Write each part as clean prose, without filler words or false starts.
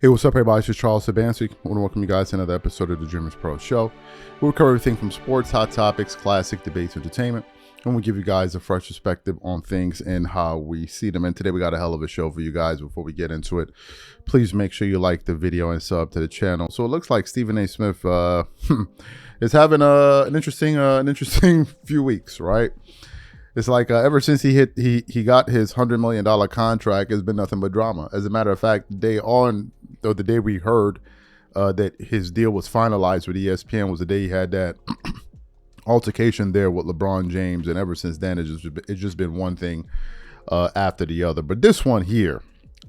Hey, what's up, everybody? It's Charles Sabansky. I want to welcome you guys to another episode of the Dreamers Pro Show. We'll cover everything from sports, hot topics, classic debates, entertainment, and we'll give you guys a fresh perspective on things and how we see them. And today we got a hell of a show for you guys. Before we get into it, please make sure you like the video and sub to the channel. So it looks like Stephen A. Smith is having an interesting few weeks, right? It's like ever since he got his $100 million contract, it's been nothing but drama. As a matter of fact, the day we heard that his deal was finalized with ESPN was the day he had that altercation there with LeBron James, and ever since then it's just been one thing after the other. But this one here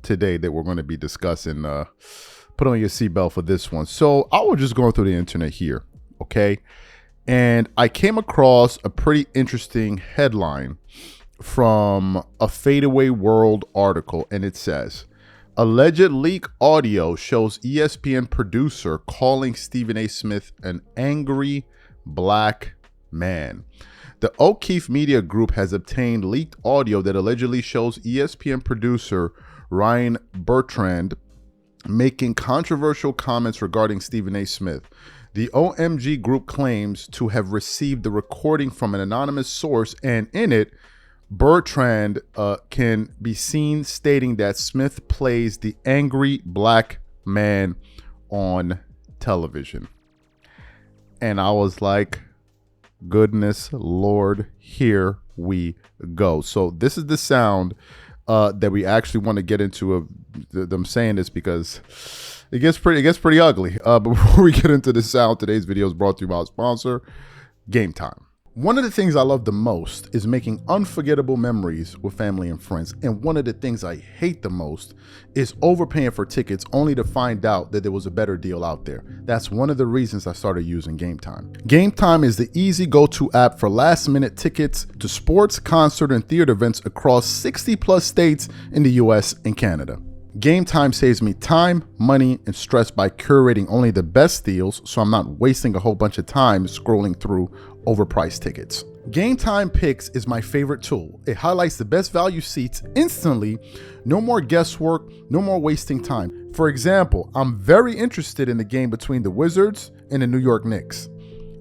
today that we're going to be discussing, put on your seatbelt for this one. So I was just going through the internet here, okay? And I came across a pretty interesting headline from a Fadeaway World article, and it says, alleged leak audio shows ESPN producer calling Stephen A. Smith an angry black man. The O'Keefe Media Group has obtained leaked audio that allegedly shows ESPN producer Ryan Bertrand making controversial comments regarding Stephen A. Smith. The OMG Group claims to have received the recording from an anonymous source, and in it, Bertrand can be seen stating that Smith plays the angry black man on television. And I was like, goodness Lord, here we go. So this is the sound that we actually want to get into of them saying this, because it gets pretty ugly. But before we get into the sound, today's video is brought to you by our sponsor, Game Time. One of the things I love the most is making unforgettable memories with family and friends. And one of the things I hate the most is overpaying for tickets only to find out that there was a better deal out there. That's one of the reasons I started using Game Time. Game Time is the easy go-to app for last-minute tickets to sports, concert, and theater events across 60 plus states in the US and Canada. Game Time saves me time, money, and stress by curating only the best deals, so I'm not wasting a whole bunch of time scrolling through overpriced tickets. Game Time Picks is my favorite tool. It highlights the best value seats instantly. No more guesswork, no more wasting time. For example, I'm very interested in the game between the Wizards and the New York Knicks.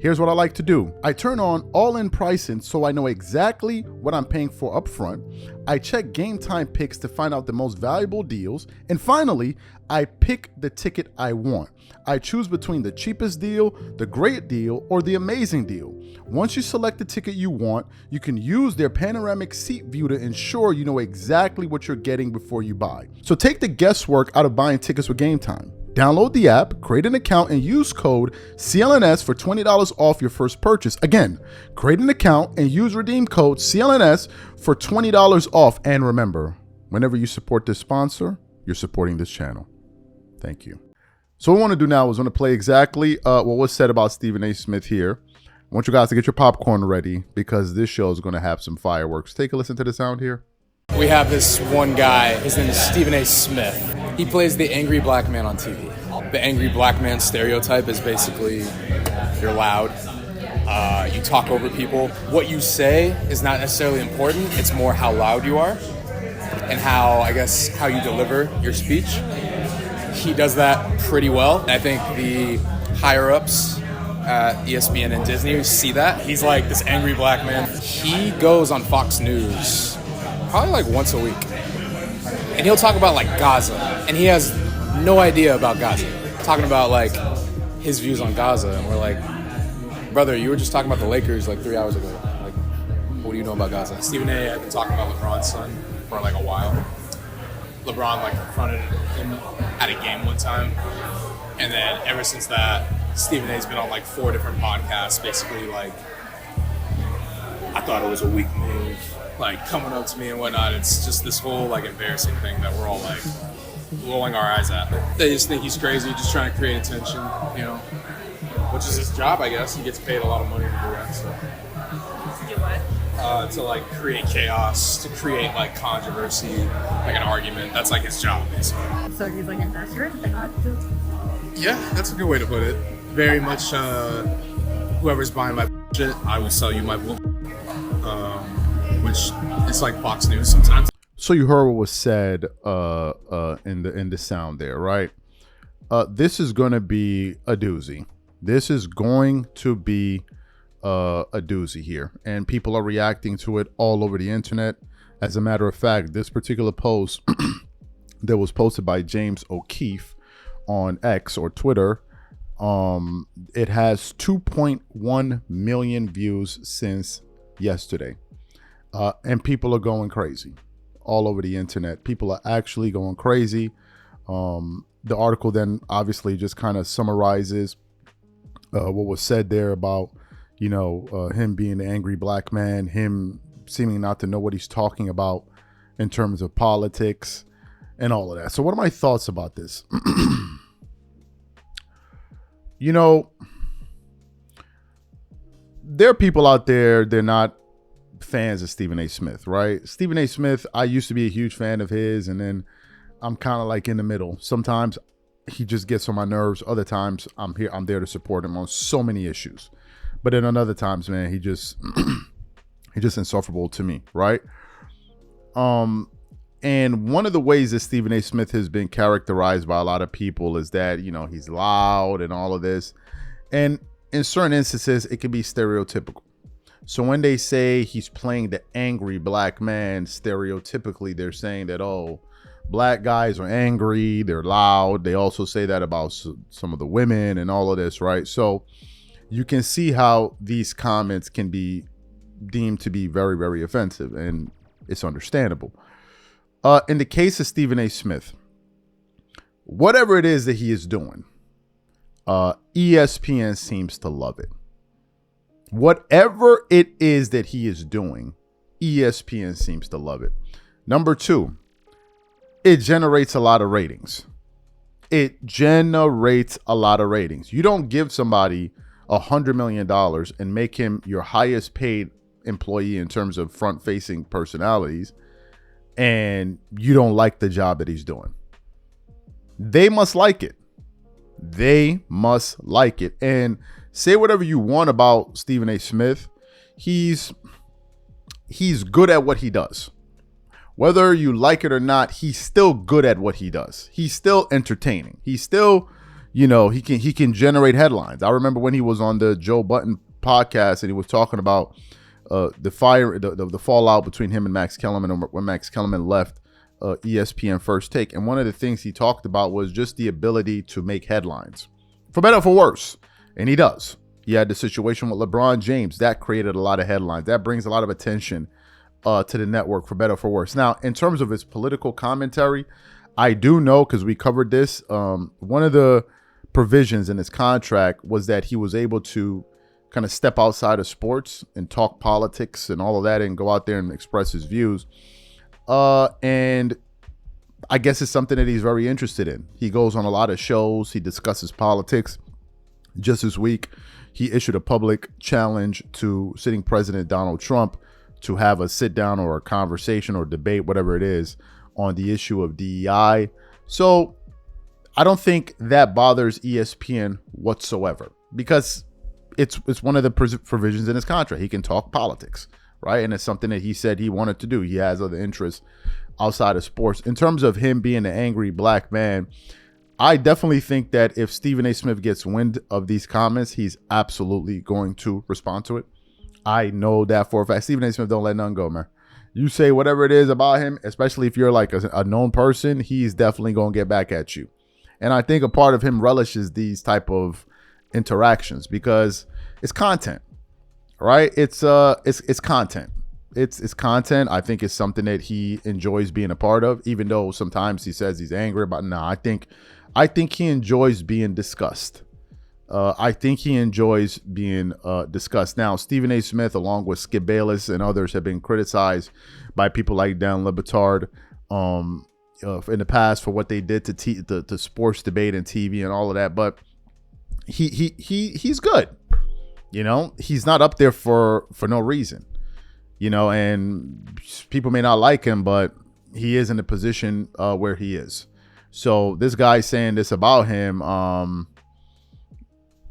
Here's what I like to do. I turn on all-in pricing so I know exactly what I'm paying for up front. I check Game Time Picks to find out the most valuable deals. And finally, I pick the ticket I want. I choose between the cheapest deal, the great deal, or the amazing deal. Once you select the ticket you want, you can use their panoramic seat view to ensure you know exactly what you're getting before you buy. So take the guesswork out of buying tickets with Game Time. Download the app, create an account, and use code CLNS for $20 off your first purchase. Again, create an account and use redeem code CLNS for $20 off. And remember, whenever you support this sponsor, you're supporting this channel. Thank you. So what I want to do now is I want to play exactly what was said about Stephen A. Smith here. I want you guys to get your popcorn ready, because this show is going to have some fireworks. Take a listen to the sound here. We have this one guy, his name is Stephen A. Smith. He plays the angry black man on TV. The angry black man stereotype is basically you're loud, you talk over people. What you say is not necessarily important, it's more how loud you are and how you deliver your speech. He does that pretty well. I think the higher-ups at ESPN and Disney see that. He's like this angry black man. He goes on Fox News probably like once a week, and he'll talk about like Gaza, and he has no idea about Gaza, talking about like his views on Gaza, and we're like, brother, you were just talking about the Lakers like 3 hours ago. Like, what do you know about Gaza? Stephen A. had been talking about LeBron's son for like a while. LeBron like confronted him at a game one time, and then ever since that, Stephen A's been on like 4 different podcasts, basically like, I thought it was a weak move, like coming up to me and whatnot. It's just this whole like embarrassing thing that we're all like rolling our eyes at. They just think he's crazy, just trying to create attention, you know, which is his job, I guess. He gets paid a lot of money to do that. So. To do what? To like create chaos, to create like controversy, like an argument. That's like his job, basically. So he's like an usher? Yeah, that's a good way to put it. Very much whoever's buying my shit, I will sell you my bull. Which is like Fox News sometimes. So you heard what was said in the sound there, right? This is going to be a doozy. This is going to be a doozy here, and people are reacting to it all over the internet. As a matter of fact, this particular post that was posted by James O'Keefe on X or Twitter, it has 2.1 million views since yesterday, and people are going crazy all over the internet. People are actually going crazy. The article then obviously just kind of summarizes what was said there about, him being an angry black man, him seeming not to know what he's talking about in terms of politics and all of that. So what are my thoughts about this? There are people out there, they're not fans of Stephen A. Smith, right? Stephen A. Smith, I used to be a huge fan of his, and then I'm kind of like in the middle. Sometimes he just gets on my nerves. Other times I'm there to support him on so many issues. But then on other times, man, he just he's just insufferable to me, right? And one of the ways that Stephen A. Smith has been characterized by a lot of people is that, he's loud and all of this. And in certain instances, it can be stereotypical. So when they say he's playing the angry black man, stereotypically, they're saying that, oh, black guys are angry, they're loud. They also say that about some of the women and all of this, right? So you can see how these comments can be deemed to be very, very offensive, and it's understandable. In the case of Stephen A. Smith, whatever it is that he is doing, ESPN seems to love it. Whatever it is that he is doing, ESPN seems to love it. Number two, it generates a lot of ratings. It generates a lot of ratings. You don't give somebody $100 million and make him your highest paid employee in terms of front-facing personalities, and you don't like the job that he's doing. They must like it. They must like it. And say whatever you want about Stephen A. Smith, he's good at what he does. Whether you like it or not, he's still good at what he does. He's still entertaining. He's still, he can generate headlines. I remember when he was on the Joe Budden podcast and he was talking about the fallout between him and Max Kellerman when Max Kellerman left ESPN First Take. And one of the things he talked about was just the ability to make headlines, for better or for worse. And he does. He had the situation with LeBron James. That created a lot of headlines. That brings a lot of attention to the network, for better or for worse. Now, in terms of his political commentary, I do know, because we covered this, one of the provisions in his contract was that he was able to kind of step outside of sports and talk politics and all of that and go out there and express his views. And I guess it's something that he's very interested in. He goes on a lot of shows. He discusses politics. Just this week, he issued a public challenge to sitting President Donald Trump to have a sit down or a conversation or debate, whatever it is, on the issue of DEI. So I don't think that bothers ESPN whatsoever, because it's one of the provisions in his contract. He can talk politics, right? And it's something that he said he wanted to do. He has other interests outside of sports. In terms of him being an angry black man, I definitely think that if Stephen A. Smith gets wind of these comments, he's absolutely going to respond to it. I know that for a fact. Stephen A. Smith don't let none go, man. You say whatever it is about him, especially if you're like a known person, he's definitely going to get back at you. And I think a part of him relishes these type of interactions because it's content, right? It's content. It's content. I think it's something that he enjoys being a part of, even though sometimes he says he's angry about. No, I think he enjoys being discussed. I think he enjoys being discussed. Now, Stephen A. Smith, along with Skip Bayless and others, have been criticized by people like Dan Le Batard in the past for what they did to sports debate and TV and all of that. But he's good. He's not up there for no reason. And people may not like him, but he is in a position where he is. So this guy saying this about him,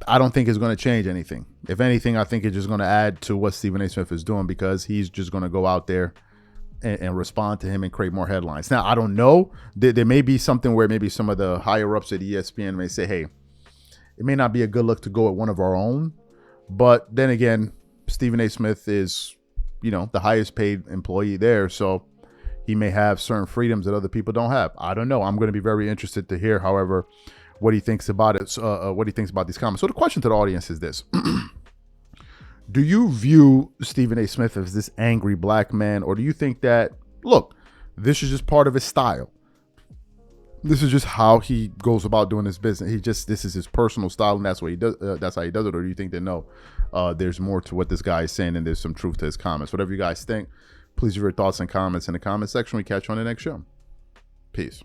I don't think it's going to change anything. If anything, I think it's just going to add to what Stephen A. Smith is doing, because he's just going to go out there and respond to him and create more headlines. Now, I don't know. There may be something where maybe some of the higher ups at ESPN may say, hey, it may not be a good look to go at one of our own. But then again, Stephen A. Smith is, the highest paid employee there. So he may have certain freedoms that other people don't have. I don't know. I'm going to be very interested to hear, however, what he thinks about it, what he thinks about these comments. So the question to the audience is this. Do you view Stephen A. Smith as this angry black man, or do you think that, look, this is just part of his style? This is just how he goes about doing his business. This is his personal style, and that's what he does. That's how he does it. Or do you think that no, there's more to what this guy is saying, and there's some truth to his comments? Whatever you guys think, please leave your thoughts and comments in the comment section. We catch you on the next show. Peace.